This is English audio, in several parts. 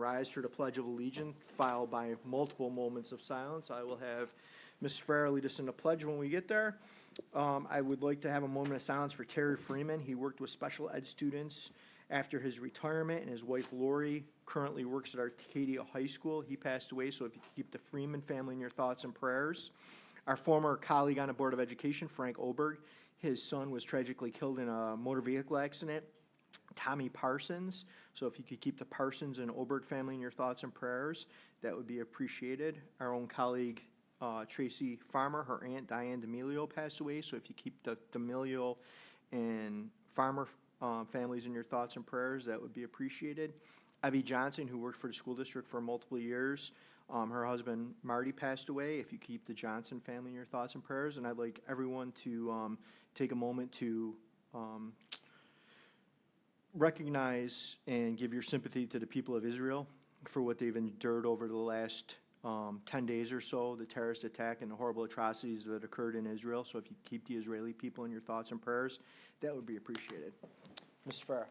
rise for the Pledge of Allegiance, followed by multiple moments of silence. I will have Ms. Farrah lead us in the pledge when we get there. I would like to have a moment of silence for Terry Freeman. He worked with special ed students after his retirement, and his wife Lori currently works at Arcadia High School. He passed away, so if you could keep the Freeman family in your thoughts and prayers. Our former colleague on the Board of Education, Frank Oberg, his son was tragically killed in a motor vehicle accident. Tommy Parsons, so if you could keep the Parsons and Oberg family in your thoughts and prayers, that would be appreciated. Our own colleague, Tracy Farmer, her aunt Diane D'Amelio passed away, so if you keep the D'Amelio and Farmer families in your thoughts and prayers, that would be appreciated. Evie Johnson, who worked for the school district for multiple years, her husband Marty passed away. If you keep the Johnson family in your thoughts and prayers, and I'd like everyone to take a moment to recognize and give your sympathy to the people of Israel for what they've endured over the last 10 days or so, the terrorist attack and the horrible atrocities that occurred in Israel. So if you keep the Israeli people in your thoughts and prayers, that would be appreciated. Ms. Farrah.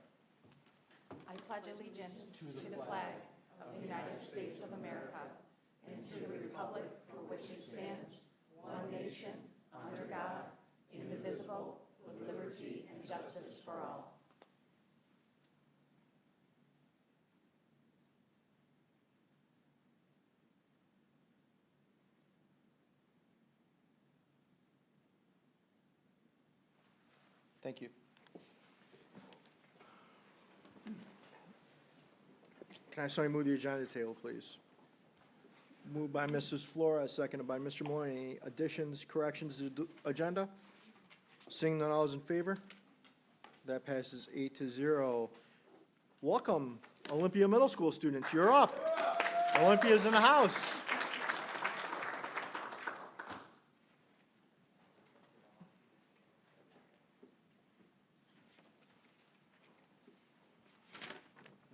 I pledge allegiance to the flag of the United States of America and to the republic for which it stands, one nation, under God, indivisible, with liberty and justice for all. Thank you. Can I move the agenda table, please? Moved by Mrs. Flora, seconded by Mr. Maloney. Any additions, corrections to the agenda? Seeing none, all is in favor? That passes 8-0. Welcome, Olympia Middle School students. You're up. Olympia's in the house.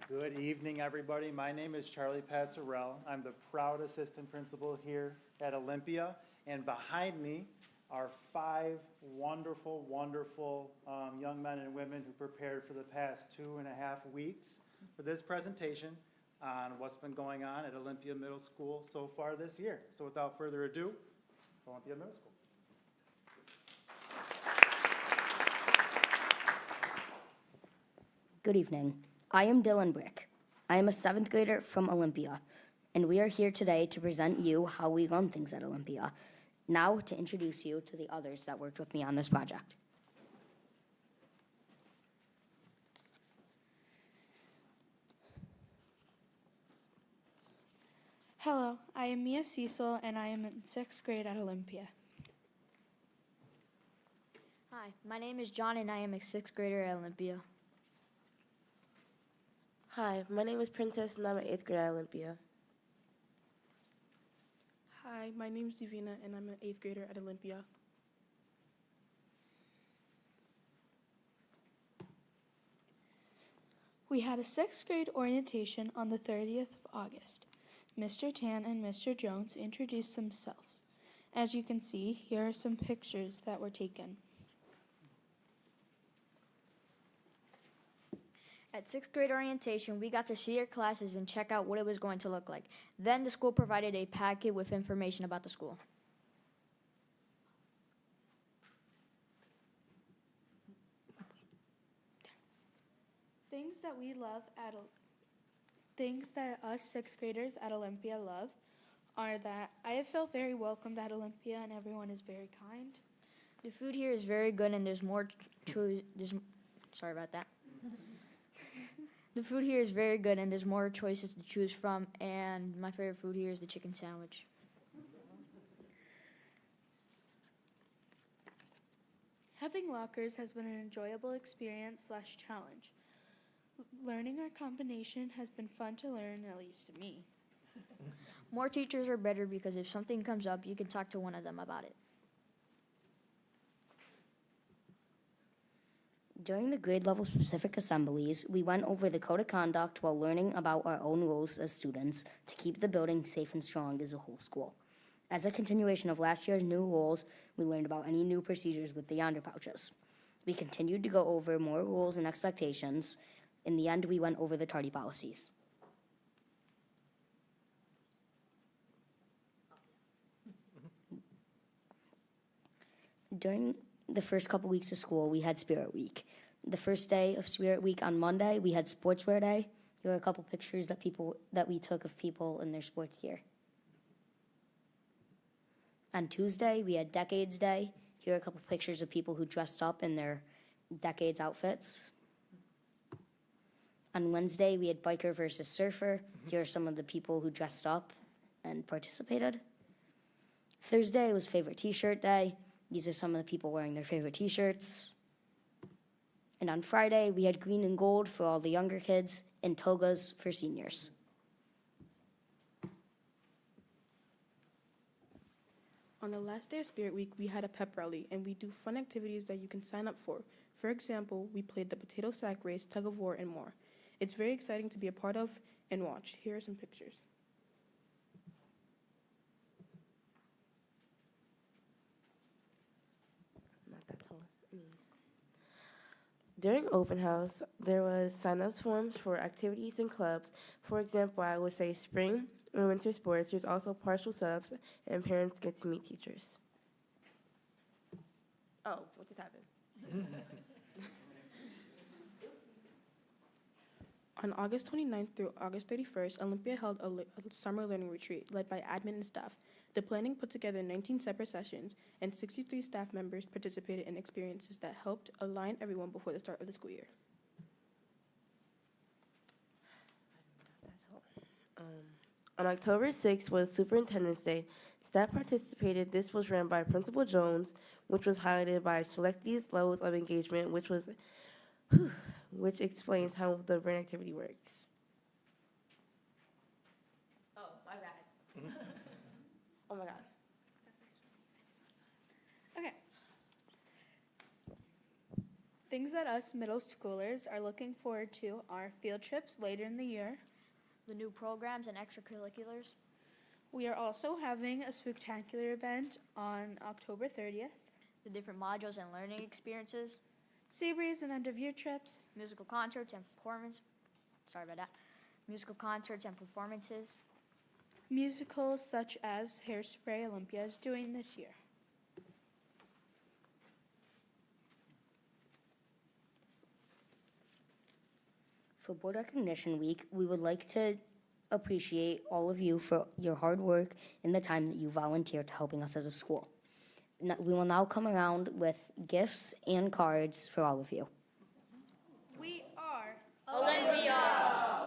Good evening, everybody. My name is Charlie Passarell. I'm the proud assistant principal here at Olympia, and behind me are 5 wonderful, wonderful young men and women who prepared for the past 2.5 weeks for this presentation on what's been going on at Olympia Middle School so far this year. So without further ado, Olympia Middle School. Good evening. I am Dylan Brick. I am a 7th grader from Olympia, and we are here today to present you how we run things at Olympia. Now to introduce you to the others that worked with me on this project. Hello, I am Mia Cecil, and I am in 6th grade at Olympia. Hi, my name is John, and I am a 6th grader at Olympia. Hi, my name is Princess, and I'm an 8th grader at Olympia. Hi, my name is Divina, and I'm an 8th grader at Olympia. We had a 6th grade orientation on the 30th of August. Mr. Tan and Mr. Jones introduced themselves. As you can see, here are some pictures that were taken. At 6th grade orientation, we got to see your classes and check out what it was going to look like. Then the school provided a packet with information about the school. Things that us 6th graders at Olympia love are that I have felt very welcomed at Olympia and everyone is very kind. The food here is very good, and there's more sorry about that. The food here is very good, and there's more choices to choose from, and my favorite food here is the chicken sandwich. Having lockers has been an enjoyable experience/challenge. Learning our combination has been fun to learn, at least to me. More teachers are better because if something comes up, you can talk to one of them about it. During the grade level specific assemblies, we went over the code of conduct while learning about our own rules as students to keep the building safe and strong as a whole school. As a continuation of last year's new rules, we learned about any new procedures with the yonder pouches. We continued to go over more rules and expectations. In the end, we went over the tardy policies. During the first couple weeks of school, we had Spirit Week. The first day of Spirit Week on Monday, we had Sportswear Day. Here are a couple pictures that we took of people in their sports gear. On Tuesday, we had Decades Day. Here are a couple pictures of people who dressed up in their Decades outfits. On Wednesday, we had Biker versus Surfer. Here are some of the people who dressed up and participated. Thursday was Favorite T-Shirt Day. These are some of the people wearing their favorite T-shirts. And on Friday, we had Green and Gold for all the younger kids and togas for seniors. On the last day of Spirit Week, we had a pep rally, and we do fun activities that you can sign up for. For example, we played the potato sack race, tug of war, and more. It's very exciting to be a part of and watch. Here are some pictures. Not that tall. During open house, there was sign-ups forms for activities and clubs. For example, I would say spring and winter sports. There's also partial subs, and parents get to meet teachers. Oh, what just happened? On August 29th through August 31st, Olympia held a summer learning retreat led by admin and staff. The planning put together 19 separate sessions, and 63 staff members participated in experiences that helped align everyone before the start of the school year. That's all. On October 6th was Superintendent's Day. Staff participated. This was ran by Principal Jones, which was highlighted by Selectee's levels of engagement, which explains how the brain activity works. Oh, my bad. Oh my God. Okay. Things that us middle schoolers are looking forward to are field trips later in the year. The new programs and extracurriculars. We are also having a spectacular event on October 30th. The different modules and learning experiences. Seabreeze and end-of-year trips. Musical concerts and performance. Sorry about that. Musical concerts and performances. Musicals such as Hairspray Olympia is doing this year. For Board Recognition Week, we would like to appreciate all of you for your hard work and the time that you volunteered to helping us as a school. We will now come around with gifts and cards for all of you. We are Olympia!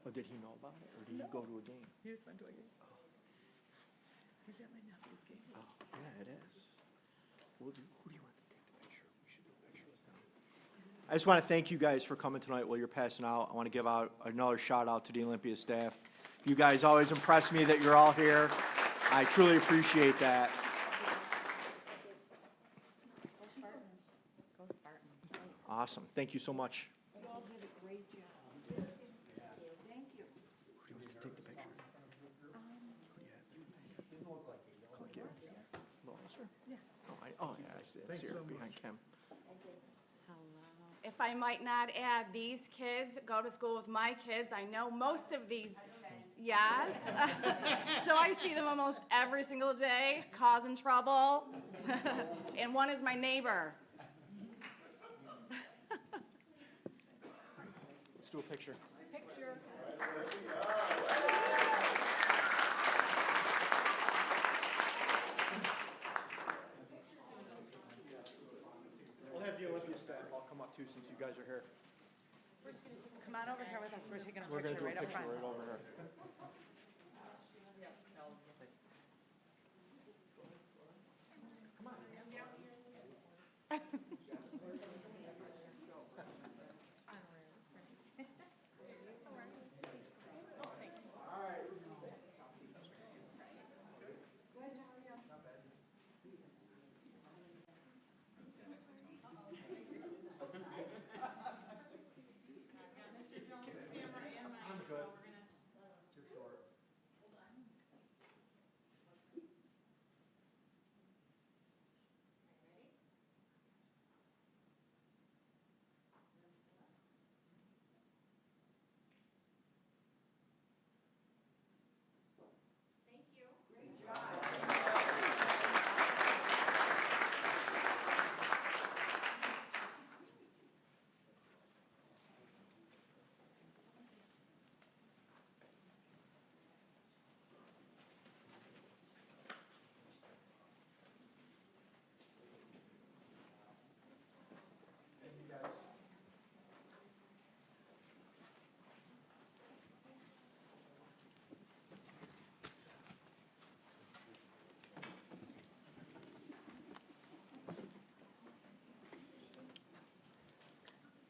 Oh, did he know about it, or did he go to a game? He just went to a game. He's at my nephew's game. Oh, yeah, it is. Who do you want to take the picture? We should do a picture with them. I just want to thank you guys for coming tonight while you're passing out. I want to give out another shout out to the Olympia staff. You guys always impress me that you're all here. I truly appreciate that. Go Spartans. Go Spartans, right? Awesome. Thank you so much. You all did a great job. Thank you. Who do you want to take the picture? Who do you have? Click here. A little closer? Yeah. Oh, yeah, I see it. It's here behind Kim. If I might not add, these kids go to school with my kids. I know most of these, yes. So I see them almost every single day, causing trouble. And one is my neighbor. Let's do a picture. Picture. We'll have the Olympia staff. I'll come up too since you guys are here. Come on over here with us. We're taking a We're going to picture do a right up picture front. right over here.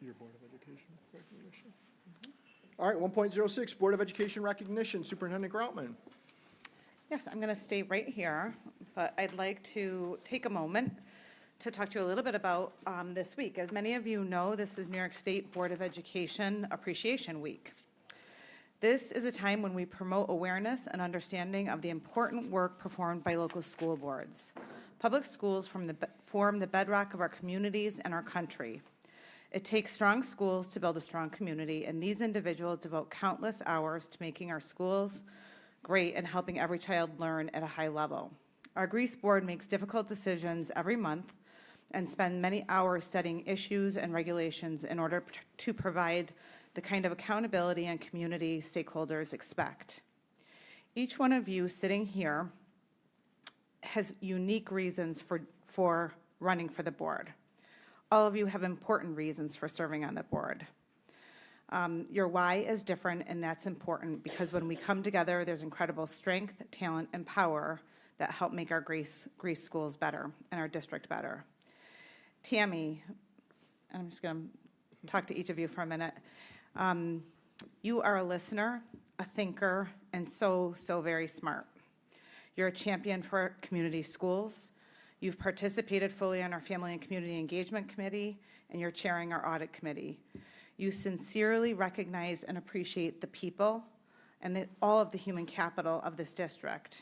Your Board of Education recognition. All right, 1.06, Board of Education recognition, Superintendent Groutman. Yes, I'm going to stay right here, but I'd like to take a moment to talk to you a little bit about this week. As many of you know, this is New York State Board of Education Appreciation Week. This is a time when we promote awareness and understanding of the important work performed by local school boards. Public schools form the bedrock of our communities and our country. It takes strong schools to build a strong community, and these individuals devote countless hours to making our schools great and helping every child learn at a high level. Our Grease Board makes difficult decisions every month and spend many hours studying issues and regulations in order to provide the kind of accountability and community stakeholders expect. Each one of you sitting here has unique reasons for running for the board. All of you have important reasons for serving on the board. Your why is different, and that's important because when we come together, there's incredible strength, talent, and power that help make our Grease schools better and our district better. Tammy, I'm just going to talk to each of you for a minute. You are a listener, a thinker, and so very smart. You're a champion for community schools. You've participated fully on our Family and Community Engagement Committee, and you're chairing our Audit Committee. You sincerely recognize and appreciate the people and all of the human capital of this district.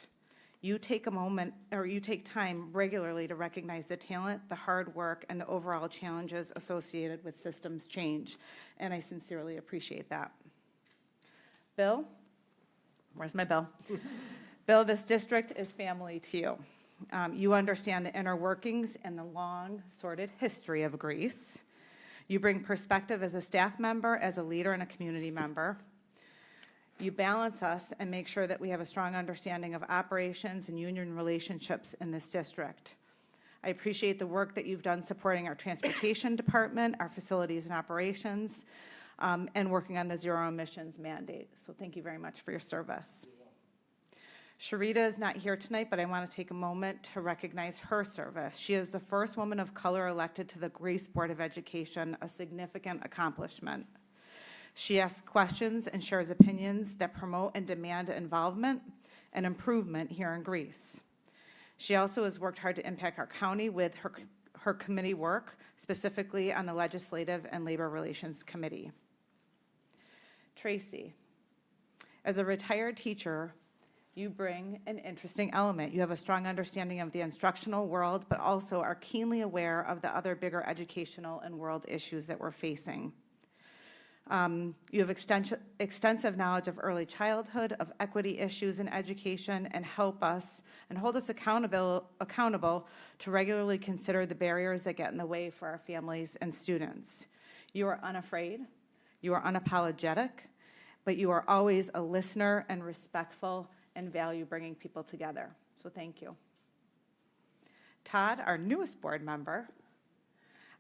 You take a moment, or you take time regularly to recognize the talent, the hard work, and the overall challenges associated with systems change, and I sincerely appreciate that. Bill, where's my Bill? Bill, this district is family to you. You understand the inner workings and the long, sordid history of Grease. You bring perspective as a staff member, as a leader, and a community member. You balance us and make sure that we have a strong understanding of operations and union relationships in this district. I appreciate the work that you've done supporting our transportation department, our facilities and operations, and working on the zero emissions mandate. So thank you very much for your service. Sharita is not here tonight, but I want to take a moment to recognize her service. She is the first woman of color elected to the Grease Board of Education, a significant accomplishment. She asks questions and shares opinions that promote and demand involvement and improvement here in Grease. She also has worked hard to impact our county with her committee work, specifically on the Legislative and Labor Relations Committee. Tracy, as a retired teacher, you bring an interesting element. You have a strong understanding of the instructional world, but also are keenly aware of the other bigger educational and world issues that we're facing. You have extensive knowledge of early childhood, of equity issues in education, and help us and hold us accountable to regularly consider the barriers that get in the way for our families and students. You are unafraid, you are unapologetic, but you are always a listener and respectful and value bringing people together. So thank you. Todd, our newest board member.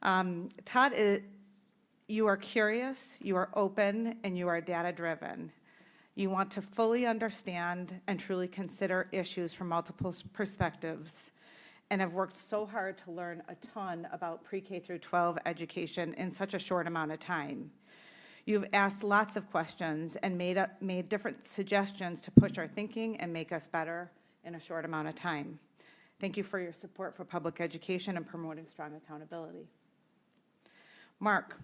Todd, you are curious, you are open, and you are data-driven. You want to fully understand and truly consider issues from multiple perspectives, and have worked so hard to learn a ton about pre-K through 12 education in such a short amount of time. You've asked lots of questions and made different suggestions to push our thinking and make us better in a short amount of time. Thank you for your support for public education and promoting strong accountability. Mark,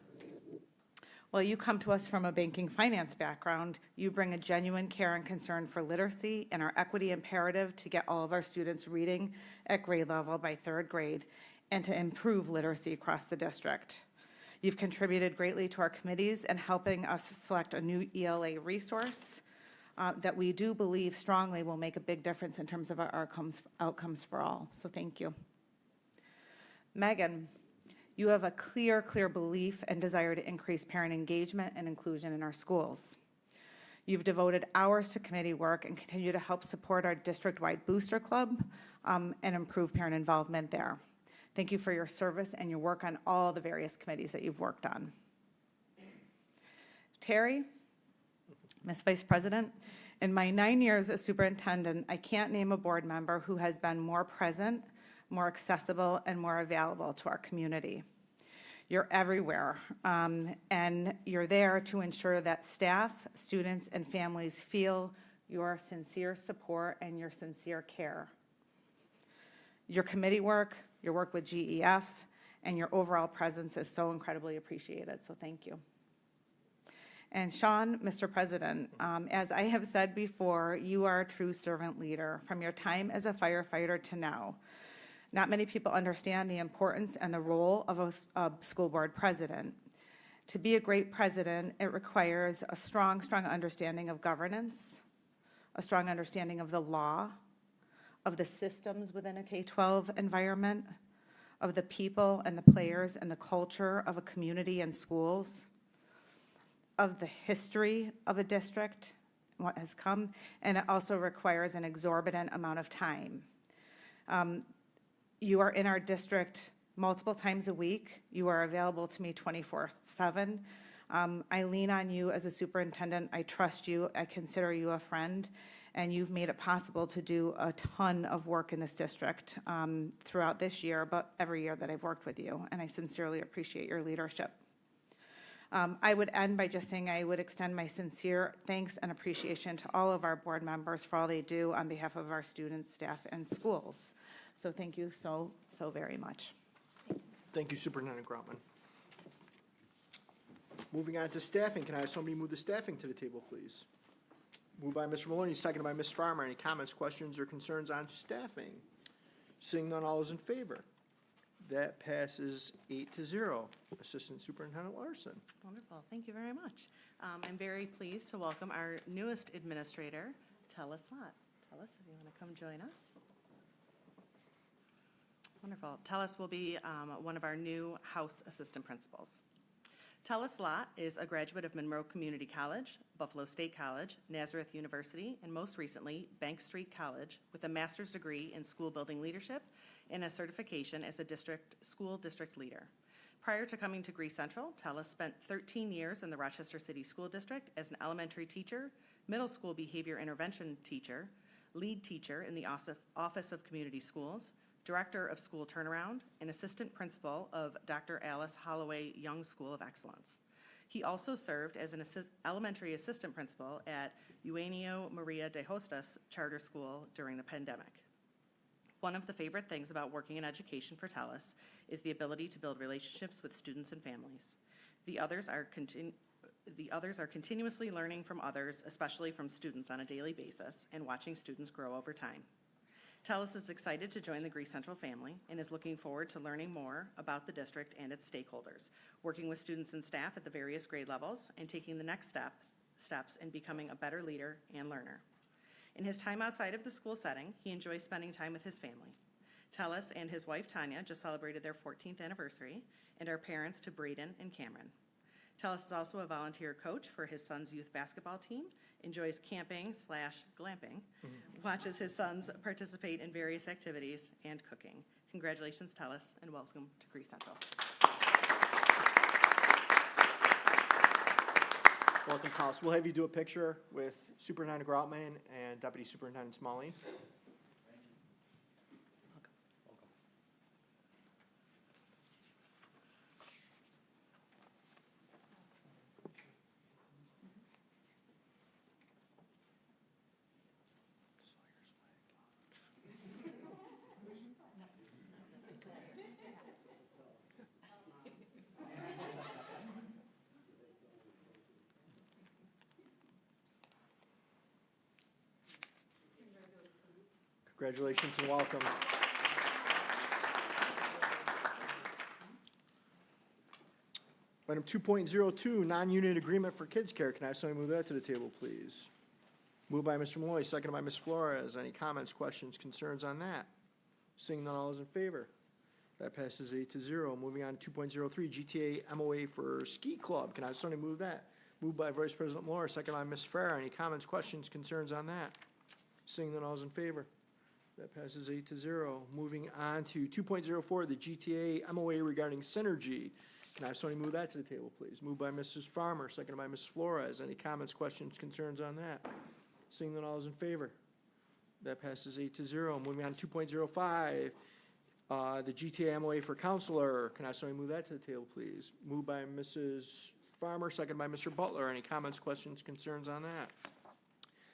well, you come to us from a banking finance background. You bring a genuine care and concern for literacy and our equity imperative to get all of our students reading at grade level by 3rd grade and to improve literacy across the district. You've contributed greatly to our committees and helping us select a new ELA resource that we do believe strongly will make a big difference in terms of our outcomes for all. So thank you. Megan, you have a clear belief and desire to increase parent engagement and inclusion in our schools. You've devoted hours to committee work and continue to help support our district-wide booster club and improve parent involvement there. Thank you for your service and your work on all the various committees that you've worked on. Terry, Ms. Vice President, in my 9 years as superintendent, I can't name a board member who has been more present, more accessible, and more available to our community. You're everywhere, and you're there to ensure that staff, students, and families feel your sincere support and your sincere care. Your committee work, your work with GEF, and your overall presence is so incredibly appreciated, so thank you. And Sean, Mr. President, as I have said before, you are a true servant leader from your time as a firefighter to now. Not many people understand the importance and the role of a school board president. To be a great president, it requires a strong understanding of governance, a strong understanding of the law, of the systems within a K-12 environment, of the people and the players and the culture of a community and schools, of the history of a district, what has come, and it also requires an exorbitant amount of time. You are in our district multiple times a week. You are available to me 24/7. I lean on you as a superintendent. I trust you. I consider you a friend, and you've made it possible to do a ton of work in this district throughout this year, but every year that I've worked with you, and I sincerely appreciate your leadership. I would end by just saying I would extend my sincere thanks and appreciation to all of our board members for all they do on behalf of our students, staff, and schools. So thank you so very much. Thank you, Superintendent Grotman. Moving on to staffing, can I have somebody move the staffing to the table, please? Moved by Mr. Maloney, seconded by Ms. Farmer. Any comments, questions, or concerns on staffing? Seeing none, all those in favor? That passes 8-0. Assistant Superintendent Larson. Wonderful. Thank you very much. I'm very pleased to welcome our newest administrator, Tellis Lott. Tellis, if you want to come join us. Wonderful. Tellis will be one of our new house assistant principals. Tellis Lott is a graduate of Monroe Community College, Buffalo State College, Nazareth University, and most recently, Bank Street College, with a master's degree in school building leadership and a certification as a school district leader. Prior to coming to Greece Central, Tellis spent 13 years in the Rochester City School District as an elementary teacher, middle school behavior intervention teacher, lead teacher in the Office of Community Schools, Director of School Turnaround, and Assistant Principal of Dr. Alice Holloway Young School of Excellence. He also served as an elementary assistant principal at Eugenio Maria de Hostas Charter School during the pandemic. One of the favorite things about working in education for Tellis is the ability to build relationships with students and families. The others are continuously learning from others, especially from students on a daily basis, and watching students grow over time. Tellis is excited to join the Greece Central family and is looking forward to learning more about the district and its stakeholders, working with students and staff at the various grade levels, and taking the next steps in becoming a better leader and learner. In his time outside of the school setting, he enjoys spending time with his family. Tellis and his wife Tanya just celebrated their 14th anniversary and are parents to Braden and Cameron. Tellis is also a volunteer coach for his son's youth basketball team, enjoys camping/glamping, watches his sons participate in various activities, and cooking. Congratulations, Tellis, and welcome to Greece Central. Welcome, Tellis. We'll have you do a picture with Superintendent Grotman and Deputy Superintendent Smalley. Congratulations and welcome. Item 2.02, non-unit agreement for kids care. Can I have somebody move that to the table, please? Moved by Mr. Malloy, seconded by Ms. Flores. Any comments, questions, concerns on that? Seeing none, all those in favor? That passes 8-0. Moving on to 2.03, GTA MOA for Ski Club. Can I have somebody move that? Moved by Vice President Moore, seconded by Ms. Farrar. Any comments, questions, concerns on that? Seeing none, all those in favor? That passes 8-0. Moving on to 2.04, the GTA MOA regarding synergy. Can I have somebody move that to the table, please? Moved by Mrs. Farmer, seconded by Ms. Flores. Any comments, questions, concerns on that? Seeing that all is in favor. That passes 8-0. Moving on to 2.05, The GTA MOA for counselor, can I somebody move that to the table, please? Moved by Mrs. Farmer, second by Mr. Butler. Any comments, questions, concerns on that?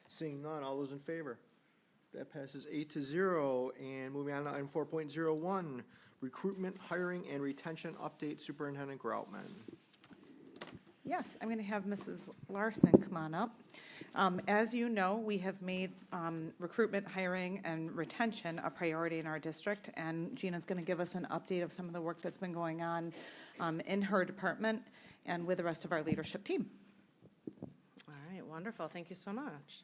Seeing none, all those in favor? That passes 8-0. And moving on to item 4.01, recruitment, hiring, and retention update, Superintendent Groutman. Yes, I'm going to have Mrs. Larson come on up. As you know, we have made recruitment, hiring, and retention a priority in our district, and Gina's going to give us an update of some of the work that's been going on in her department and with the rest of our leadership team. All right, wonderful. Thank you so much.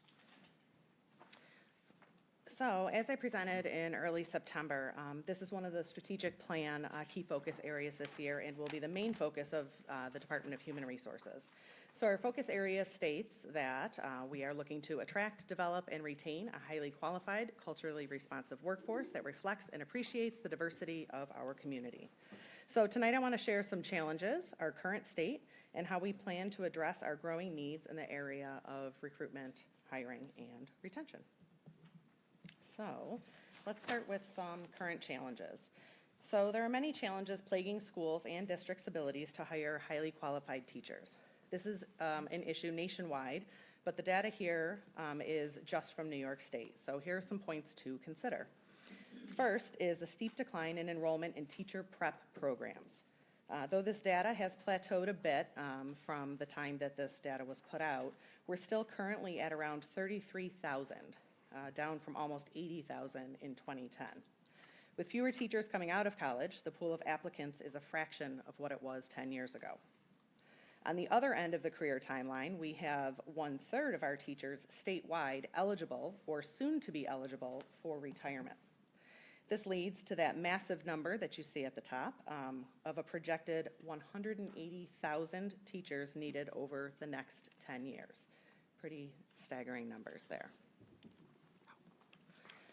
So, as I presented in early September, this is one of the strategic plan key focus areas this year and will be the main focus of the Department of Human Resources. So our focus area states that we are looking to attract, develop, and retain a highly qualified, culturally responsive workforce that reflects and appreciates the diversity of our community. So tonight I want to share some challenges, our current state, and how we plan to address our growing needs in the area of recruitment, hiring, and retention. So let's start with some current challenges. So there are many challenges plaguing schools and districts' abilities to hire highly qualified teachers. This is an issue nationwide, but the data here is just from New York State. So here are some points to consider. First is a steep decline in enrollment in teacher prep programs. Though this data has plateaued a bit from the time that this data was put out, we're still currently at around 33,000. Down from almost 80,000 in 2010. With fewer teachers coming out of college, the pool of applicants is a fraction of what it was 10 years ago. On the other end of the career timeline, we have 1/3 of our teachers statewide eligible or soon to be eligible for retirement. This leads to that massive number that you see at the top of a projected 180,000 teachers needed over the next 10 years. Pretty staggering numbers there.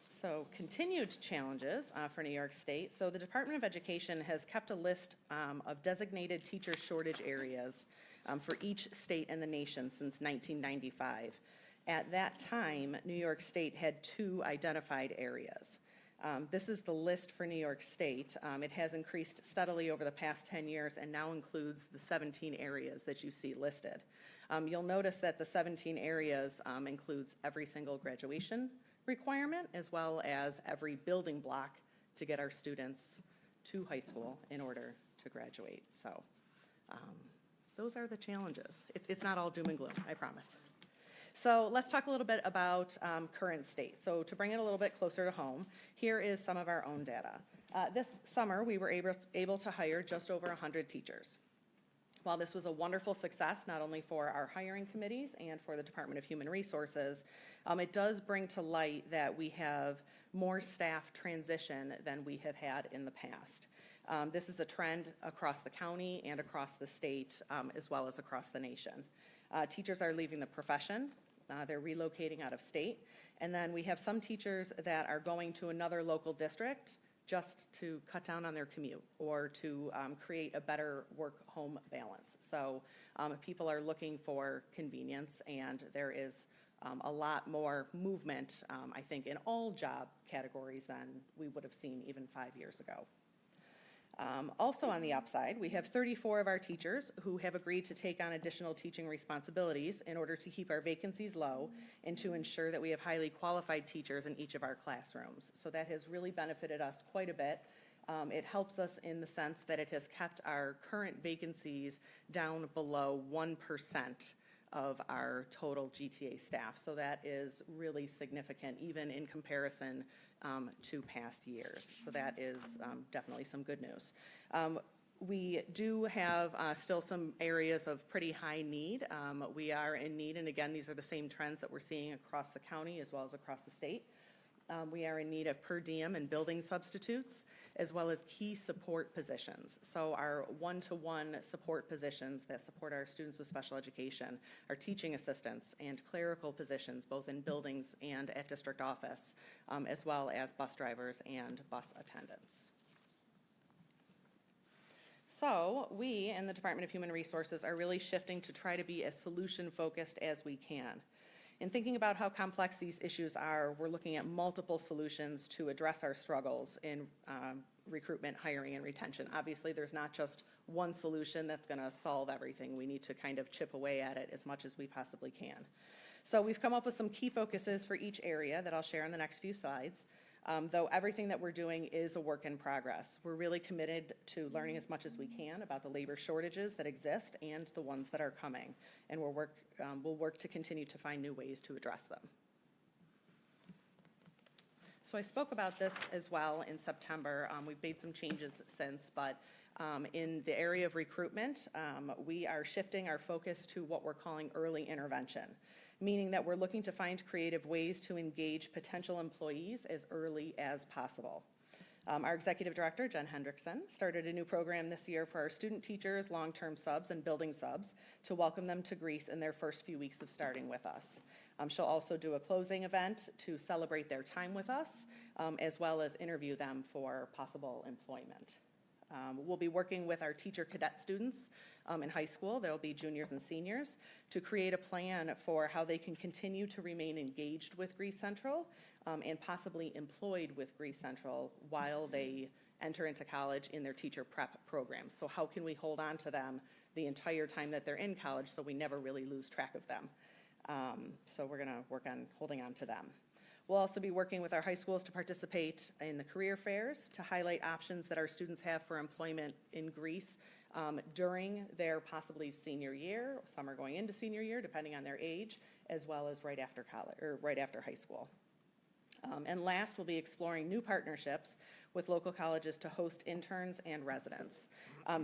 So continued challenges for New York State. So the Department of Education has kept a list of designated teacher shortage areas for each state in the nation since 1995. At that time, New York State had 2 identified areas. This is the list for New York State. It has increased steadily over the past 10 years and now includes the 17 areas that you see listed. You'll notice that the 17 areas includes every single graduation requirement as well as every building block to get our students to high school in order to graduate. So those are the challenges. It's not all doom and gloom, I promise. So let's talk a little bit about current state. So to bring it a little bit closer to home, here is some of our own data. This summer, we were able to hire just over 100 teachers. While this was a wonderful success, not only for our hiring committees and for the Department of Human Resources, it does bring to light that we have more staff transition than we have had in the past. This is a trend across the county and across the state, as well as across the nation. Teachers are leaving the profession. They're relocating out of state. And then we have some teachers that are going to another local district just to cut down on their commute or to create a better work-home balance. So people are looking for convenience, and there is a lot more movement, I think, in all job categories than we would have seen even 5 years ago. Also on the upside, we have 34 of our teachers who have agreed to take on additional teaching responsibilities in order to keep our vacancies low and to ensure that we have highly qualified teachers in each of our classrooms. So that has really benefited us quite a bit. It helps us in the sense that it has kept our current vacancies down below 1% of our total GTA staff. So that is really significant, even in comparison to past years. So that is definitely some good news. We do have still some areas of pretty high need. We are in need, and again, these are the same trends that we're seeing across the county as well as across the state. We are in need of per diem and building substitutes, as well as key support positions. So our one-to-one support positions that support our students with special education, our teaching assistants and clerical positions, both in buildings and at district office, as well as bus drivers and bus attendants. So we in the Department of Human Resources are really shifting to try to be as solution-focused as we can. In thinking about how complex these issues are, we're looking at multiple solutions to address our struggles in recruitment, hiring, and retention. Obviously, there's not just one solution that's going to solve everything. We need to kind of chip away at it as much as we possibly can. So we've come up with some key focuses for each area that I'll share in the next few slides. Though everything that we're doing is a work in progress. We're really committed to learning as much as we can about the labor shortages that exist and the ones that are coming. And we'll work to continue to find new ways to address them. So I spoke about this as well in September. We've made some changes since, but in the area of recruitment, we are shifting our focus to what we're calling early intervention, meaning that we're looking to find creative ways to engage potential employees as early as possible. Our executive director, Jen Hendrickson, started a new program this year for our student teachers, long-term subs, and building subs to welcome them to Greece in their first few weeks of starting with us. She'll also do a closing event to celebrate their time with us, as well as interview them for possible employment. We'll be working with our teacher cadet students in high school, they'll be juniors and seniors, to create a plan for how they can continue to remain engaged with Greece Central and possibly employed with Greece Central while they enter into college in their teacher prep programs. So how can we hold on to them the entire time that they're in college so we never really lose track of them? So we're gonna work on holding on to them. We'll also be working with our high schools to participate in the career fairs to highlight options that our students have for employment in Greece during their possibly senior year. Some are going into senior year, depending on their age, as well as right after college or right after high school. And last, we'll be exploring new partnerships with local colleges to host interns and residents.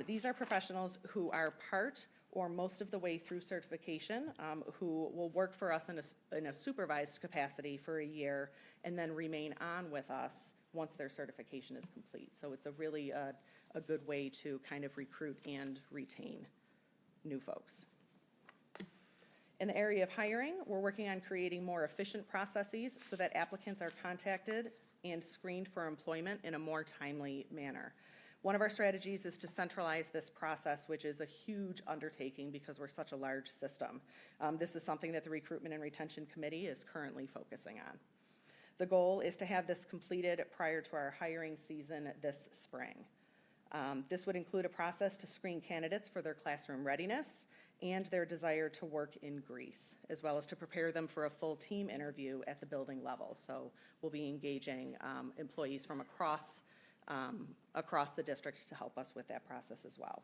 These are professionals who are part or most of the way through certification, who will work for us in a supervised capacity for a year and then remain on with us once their certification is complete. So it's a really a good way to kind of recruit and retain new folks. In the area of hiring, we're working on creating more efficient processes so that applicants are contacted and screened for employment in a more timely manner. One of our strategies is to centralize this process, which is a huge undertaking because we're such a large system. This is something that the Recruitment and Retention Committee is currently focusing on. The goal is to have this completed prior to our hiring season this spring. This would include a process to screen candidates for their classroom readiness and their desire to work in Greece, as well as to prepare them for a full team interview at the building level. So we'll be engaging employees from across the district to help us with that process as well.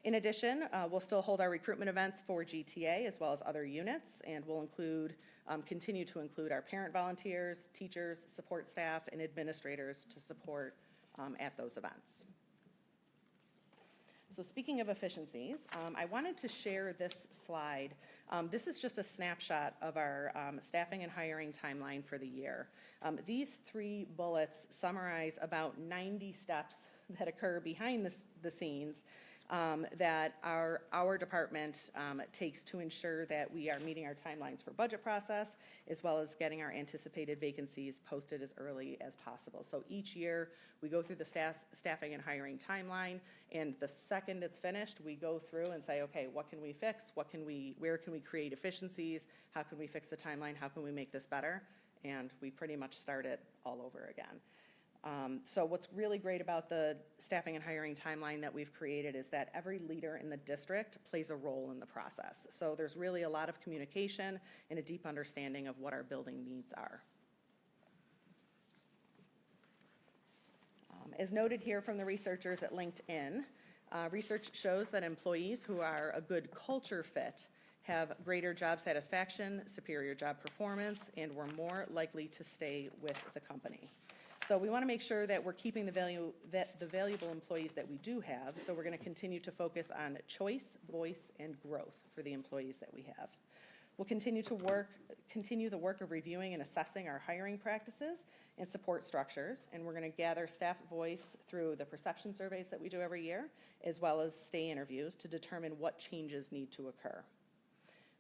In addition, we'll still hold our recruitment events for GTA as well as other units, and we'll continue to include our parent volunteers, teachers, support staff, and administrators to support at those events. So speaking of efficiencies, I wanted to share this slide. This is just a snapshot of our staffing and hiring timeline for the year. These 3 bullets summarize about 90 steps that occur behind the scenes that our department takes to ensure that we are meeting our timelines for budget process, as well as getting our anticipated vacancies posted as early as possible. So each year, we go through the staffing and hiring timeline, and the second it's finished, we go through and say, okay, what can we fix? Where can we create efficiencies? How can we fix the timeline? How can we make this better? And we pretty much start it all over again. So what's really great about the staffing and hiring timeline that we've created is that every leader in the district plays a role in the process. So there's really a lot of communication and a deep understanding of what our building needs are. As noted here from the researchers at LinkedIn, research shows that employees who are a good culture fit have greater job satisfaction, superior job performance, and were more likely to stay with the company. So we want to make sure that we're keeping the valuable employees that we do have. So we're going to continue to focus on choice, voice, and growth for the employees that we have. We'll continue the work of reviewing and assessing our hiring practices and support structures, and we're going to gather staff voice through the perception surveys that we do every year, as well as stay interviews to determine what changes need to occur.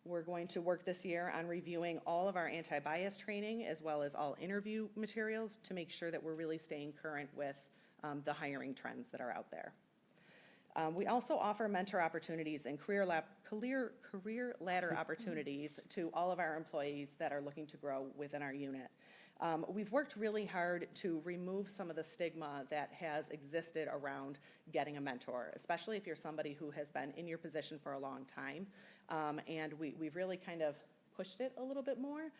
We're going to work this year on reviewing all of our anti-bias training as well as all interview materials to make sure that we're really staying current with the hiring trends that are out there. We also offer mentor opportunities and career ladder opportunities to all of our employees that are looking to grow within our unit. We've worked really hard to remove some of the stigma that has existed around getting a mentor, especially if you're somebody who has been in your position for a long time. And we've really kind of pushed it a little bit more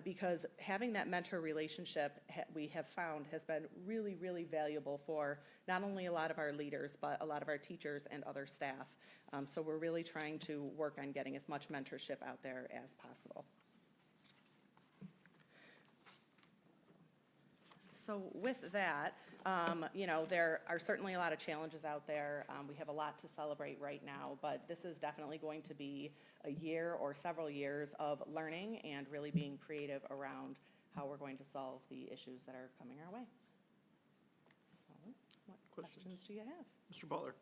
because having that mentor relationship, we have found, has been really, really valuable for not only a lot of our leaders, but a lot of our teachers and other staff. So we're really trying to work on getting as much mentorship out there as possible. So with that, you know, there are certainly a lot of challenges out there. We have a lot to celebrate right now, but this is definitely going to be a year or several years of learning and really being creative around how we're going to solve the issues that are coming our way. So what questions do you have? Mr. Butler.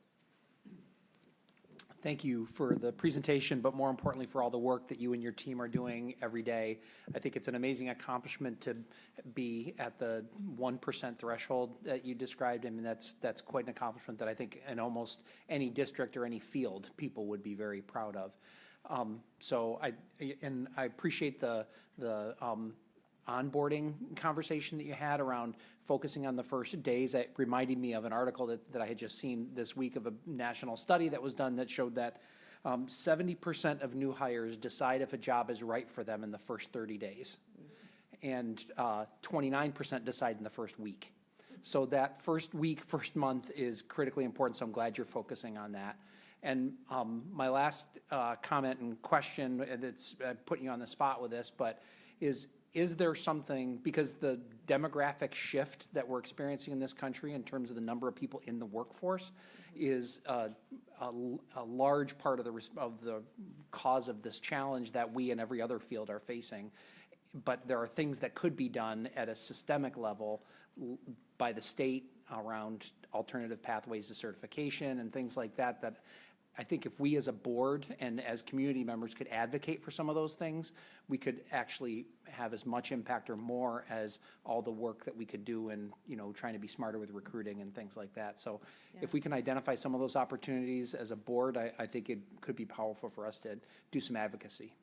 Thank you for the presentation, but more importantly for all the work that you and your team are doing every day. I think it's an amazing accomplishment to be at the 1% threshold that you described. I mean, that's quite an accomplishment that I think in almost any district or any field, people would be very proud of. So I appreciate the onboarding conversation that you had around focusing on the first days. It reminded me of an article that I had just seen this week of a national study that was done that showed that 70% of new hires decide if a job is right for them in the first 30 days. And 29% decide in the first week. So that first week, first month is critically important, so I'm glad you're focusing on that. And my last comment and question, that's putting you on the spot with this, but is there something, because the demographic shift that we're experiencing in this country in terms of the number of people in the workforce is a large part of the cause of this challenge that we and every other field are facing. But there are things that could be done at a systemic level by the state around alternative pathways to certification and things like that, that I think if we as a board and as community members could advocate for some of those things, we could actually have as much impact or more as all the work that we could do in, you know, trying to be smarter with recruiting and things like that. So if we can identify some of those opportunities as a board, I think it could be powerful for us to do some advocacy.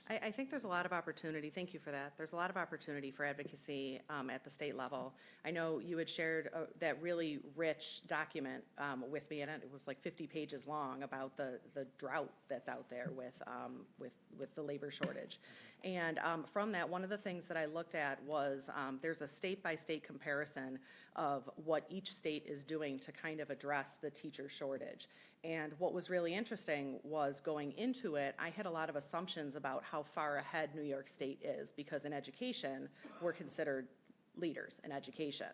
I think there's a lot of opportunity. Thank you for that. There's a lot of opportunity for advocacy at the state level. I know you had shared that really rich document with me, and it was like 50 pages long about the drought that's out there with the labor shortage. And from that, one of the things that I looked at was there's a state-by-state comparison of what each state is doing to kind of address the teacher shortage. And what was really interesting was going into it, I had a lot of assumptions about how far ahead New York State is, because in education, we're considered leaders in education.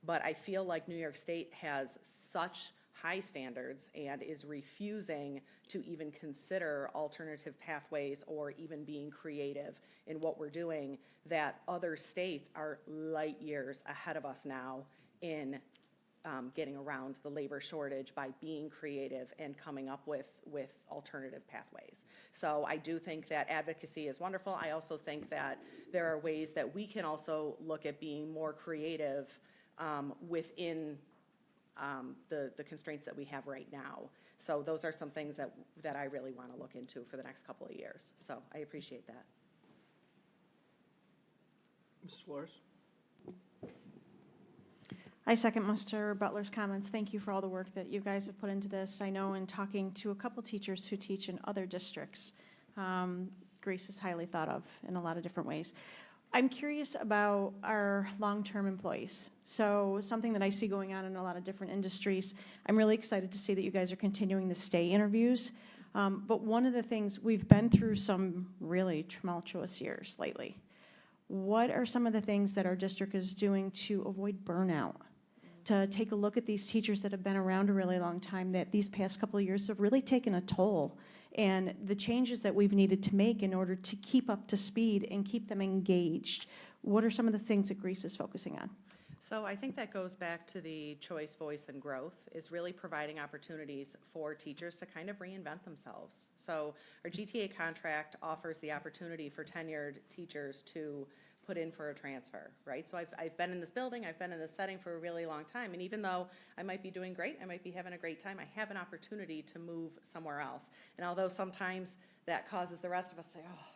But I feel like New York State has such high standards and is refusing to even consider alternative pathways or even being creative in what we're doing, that other states are light years ahead of us now in getting around the labor shortage by being creative and coming up with alternative pathways. So I do think that advocacy is wonderful. I also think that there are ways that we can also look at being more creative within the constraints that we have right now. So those are some things that I really want to look into for the next couple of years. So I appreciate that. Ms. Flores? I second Mr. Butler's comments. Thank you for all the work that you guys have put into this. I know in talking to a couple teachers who teach in other districts, Greece is highly thought of in a lot of different ways. I'm curious about our long-term employees. So something that I see going on in a lot of different industries, I'm really excited to see that you guys are continuing the stay interviews. But one of the things, we've been through some really tumultuous years lately. What are some of the things that our district is doing to avoid burnout? To take a look at these teachers that have been around a really long time, that these past couple of years have really taken a toll, and the changes that we've needed to make in order to keep up to speed and keep them engaged. What are some of the things that Greece is focusing on? So I think that goes back to the choice, voice, and growth, is really providing opportunities for teachers to kind of reinvent themselves. So our GTA contract offers the opportunity for tenured teachers to put in for a transfer, right? So I've been in this building, I've been in this setting for a really long time, and even though I might be doing great, I might be having a great time, I have an opportunity to move somewhere else. And although sometimes that causes the rest of us to say, oh,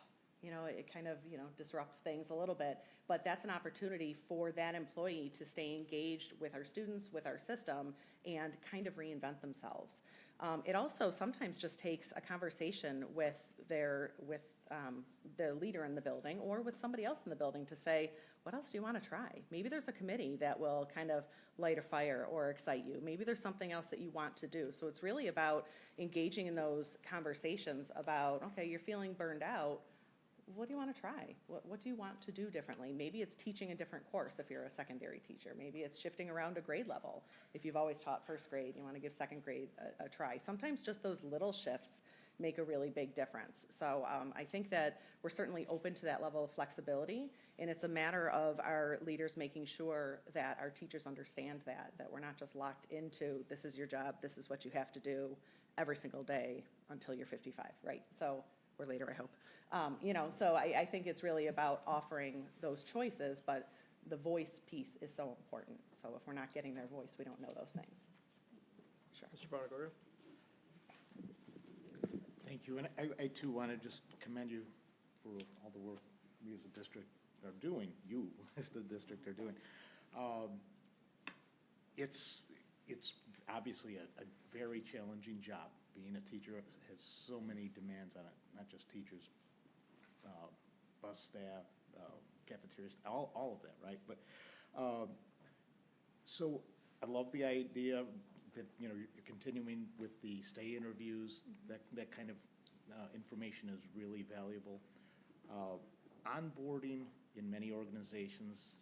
it kind of, disrupts things a little bit. But that's an opportunity for that employee to stay engaged with our students, with our system, and kind of reinvent themselves. It also sometimes just takes a conversation with the leader in the building or with somebody else in the building to say, what else do you want to try? Maybe there's a committee that will kind of light a fire or excite you. Maybe there's something else that you want to do. So it's really about engaging in those conversations about, okay, you're feeling burned out. What do you want to try? What do you want to do differently? Maybe it's teaching a different course if you're a secondary teacher. Maybe it's shifting around a grade level. If you've always taught first grade, you want to give second grade a try. Sometimes just those little shifts make a really big difference. So I think that we're certainly open to that level of flexibility, and it's a matter of our leaders making sure that our teachers understand that we're not just locked into, this is your job, this is what you have to do every single day until you're 55, right? So, or later, I hope. So I think it's really about offering those choices, but the voice piece is so important. So if we're not getting their voice, we don't know those things. Sure. Mr. Bonagora? Thank you, and I too want to just commend you for all the work we as a district are doing, you as the district are doing. It's obviously a very challenging job. Being a teacher has so many demands on it, not just teachers, bus staff, cafeteria, all of that, right? But, so I love the idea that, you're continuing with the stay interviews, that kind of information is really valuable. Onboarding in many organizations,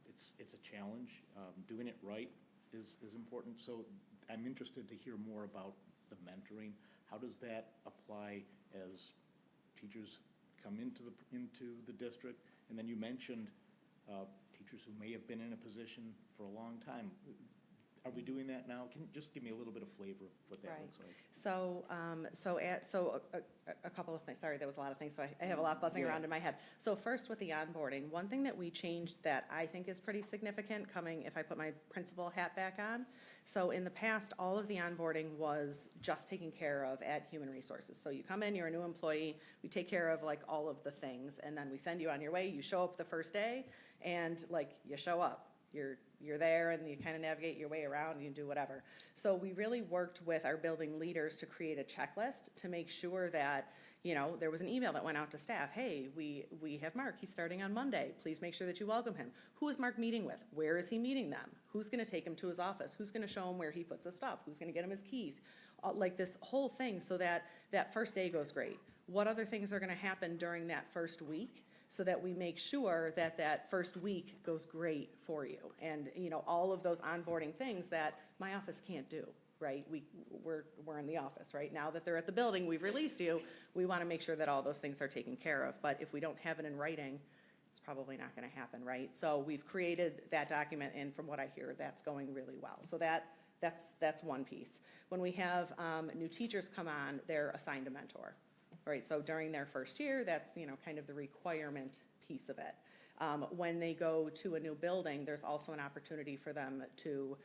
it's a challenge. Doing it right is important. So I'm interested to hear more about the mentoring. How does that apply as teachers come into the district? And then you mentioned teachers who may have been in a position for a long time. Are we doing that now? Can you just give me a little bit of flavor of what that looks like? So, a couple of things. Sorry, there was a lot of things, so I have a lot buzzing around in my head. So first, with the onboarding, one thing that we changed that I think is pretty significant, coming if I put my principal hat back on. So in the past, all of the onboarding was just taken care of at Human Resources. So you come in, you're a new employee, we take care of like all of the things, and then we send you on your way. You show up the first day, and like you show up. You're there, and you kind of navigate your way around, and you do whatever. So we really worked with our building leaders to create a checklist to make sure that, there was an email that went out to staff. Hey, we have Mark. He's starting on Monday. Please make sure that you welcome him. Who is Mark meeting with? Where is he meeting them? Who's going to take him to his office? Who's going to show him where he puts his stuff? Who's going to get him his keys? Like this whole thing, so that that first day goes great. What other things are going to happen during that first week, so that we make sure that that first week goes great for you? And, all of those onboarding things that my office can't do, right? We're in the office, right? Now that they're at the building, we've released you, we want to make sure that all those things are taken care of. But if we don't have it in writing, it's probably not going to happen, right? So we've created that document, and from what I hear, that's going really well. So that's one piece. When we have new teachers come on, they're assigned a mentor. Right, so during their first year, that's, kind of the requirement piece of it. When they go to a new building, there's also an opportunity for them to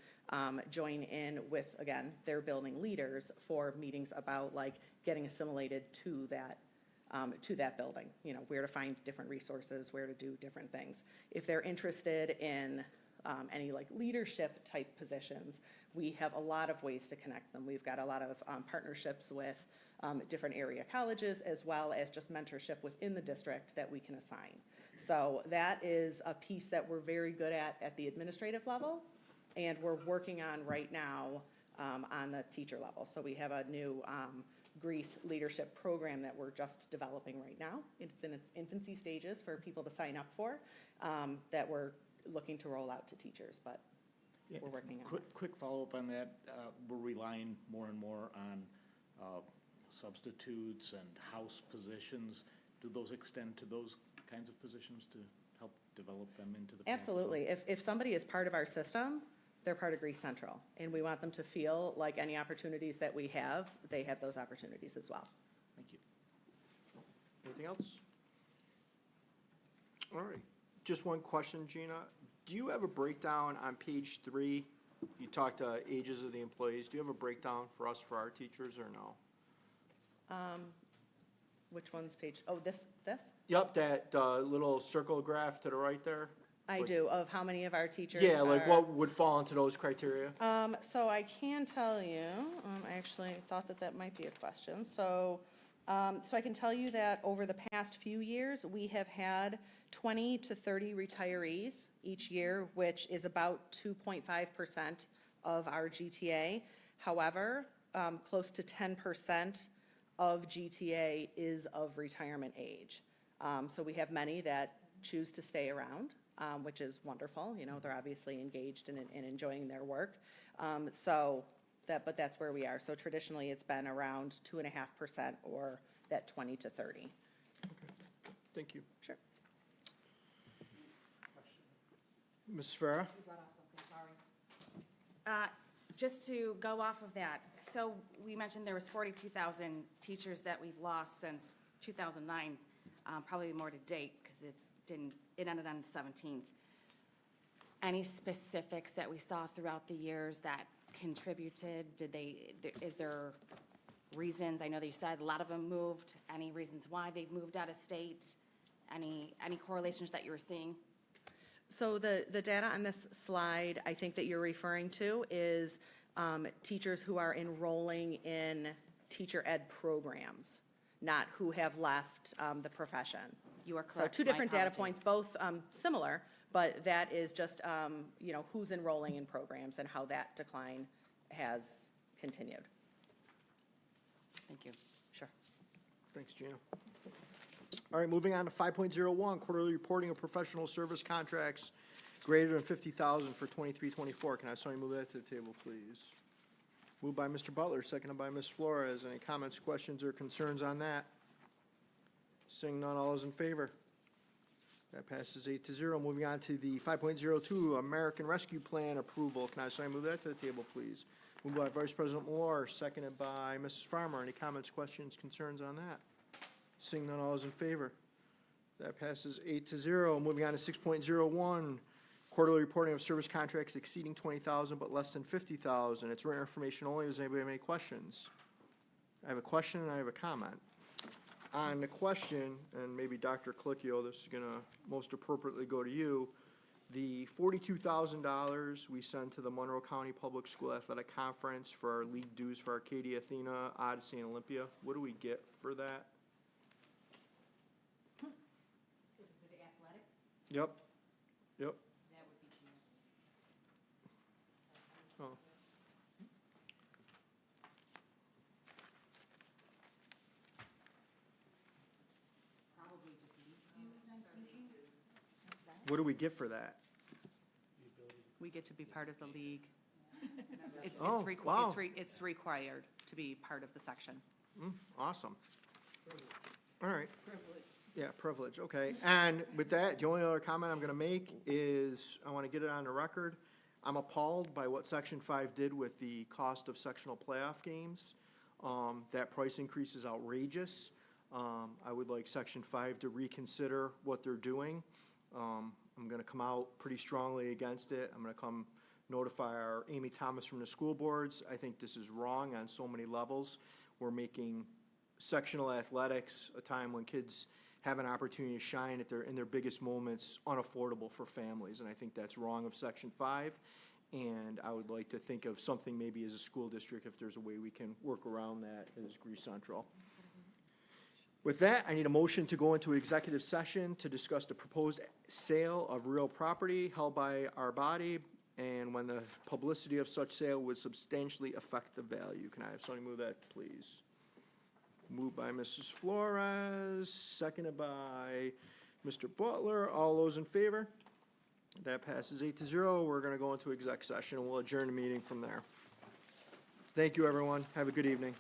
join in with, again, their building leaders for meetings about like getting assimilated to that building, where to find different resources, where to do different things. If they're interested in any like leadership type positions, we have a lot of ways to connect them. We've got a lot of partnerships with different area colleges, as well as just mentorship within the district that we can assign. So that is a piece that we're very good at the administrative level, and we're working on right now on the teacher level. So we have a new Greece leadership program that we're just developing right now. It's in its infancy stages for people to sign up for, that we're looking to roll out to teachers, but we're working on it. Quick follow-up on that. We're relying more and more on substitutes and house positions. Do those extend to those kinds of positions to help develop them into the? Absolutely. If somebody is part of our system, they're part of Greece Central, and we want them to feel like any opportunities that we have, they have those opportunities as well. Thank you. Anything else? All right. Just one question, Gina. Do you have a breakdown on page 3? You talked ages of the employees. Do you have a breakdown for us, for our teachers, or no? Which one's page? Oh, this? Yep, that little circle graph to the right there. I Like- do, of how many of our teachers Yeah, like are- what would fall into those criteria? So I can tell you, I actually thought that that might be a question. So I can tell you that over the past few years, we have had 20 to 30 retirees each year, which is about 2.5% of our GTA. However, close to 10% of GTA is of retirement age. So we have many that choose to stay around, which is wonderful. You know, they're obviously engaged and enjoying their work. But that's where we are. So traditionally, it's been around 2.5% or that 20 to 30. Thank you. Sure. Ms. Farah? You brought off something, sorry. Just to go off of that, so we mentioned there was 42,000 teachers that we've lost since 2009, probably more to date, because it ended on the 17th. Any specifics that we saw throughout the years that contributed? Is there reasons? I know that you said a lot of them moved. Any reasons why they've moved out of state? Any correlations that you were seeing? So the data on this slide, I think that you're referring to is teachers who are enrolling in teacher ed programs, not who have left the profession. You are So correct. two My different data apologies. points, both similar, but that is just, who's enrolling in programs and how that decline has continued. Thank you. Sure. Thanks, Gina. All right, moving on to 5.01, quarterly reporting of professional service contracts greater than 50,000 for 23-24. Can I have somebody move that to the table, please? Moved by Mr. Butler, seconded by Ms. Flores. Any comments, questions, or concerns on that? Seeing none, all those in favor? That passes 8-0. Moving on to the 5.02, American Rescue Plan approval. Can I have somebody move that to the table, please? Moved by Vice President Moore, seconded by Mrs. Farmer. Any comments, questions, concerns on that? Seeing none, all is in favor. That passes 8-0. Moving on to 6.01, quarterly reporting of service contracts exceeding 20,000 but less than 50,000. It's written information only. Does anybody have any questions? I have a question and I have a comment. On the question, and maybe Dr. Colicchio, this is going to most appropriately go to you, the $42,000 we send to the Monroe County Public School Athletic Conference for our league dues for Arcadia, Athena, Odyssey, and Olympia, what do we get for that? Is it athletics? Yep. That would be Gina. Oh. Probably just league dues, I'm thinking. What do we get for that? We get to be part of the league. It's Oh, wow. it's required to be part of the section. Awesome. All right. Yeah, privilege, okay. And with that, the only other comment I'm going to make is, I want to get it on the record, I'm appalled by what Section 5 did with the cost of sectional playoff games. That price increase is outrageous. I would like Section 5 to reconsider what they're doing. I'm going to come out pretty strongly against it. I'm going to come notify our Amy Thomas from the school boards. I think this is wrong on so many levels. We're making sectional athletics, a time when kids have an opportunity to shine in their biggest moments, unaffordable for families, and I think that's wrong of Section 5. And I would like to think of something maybe as a school district, if there's a way we can work around that as Greece Central. With that, I need a motion to go into executive session to discuss the proposed sale of real property held by our body, and when the publicity of such sale would substantially affect the value. Can I have somebody move that, please? Moved by Mrs. Flores, seconded by Mr. Butler. All those in favor? That passes 8-0. We're going to go into exec session, and we'll adjourn the meeting from there. Thank you, everyone. Have a good evening.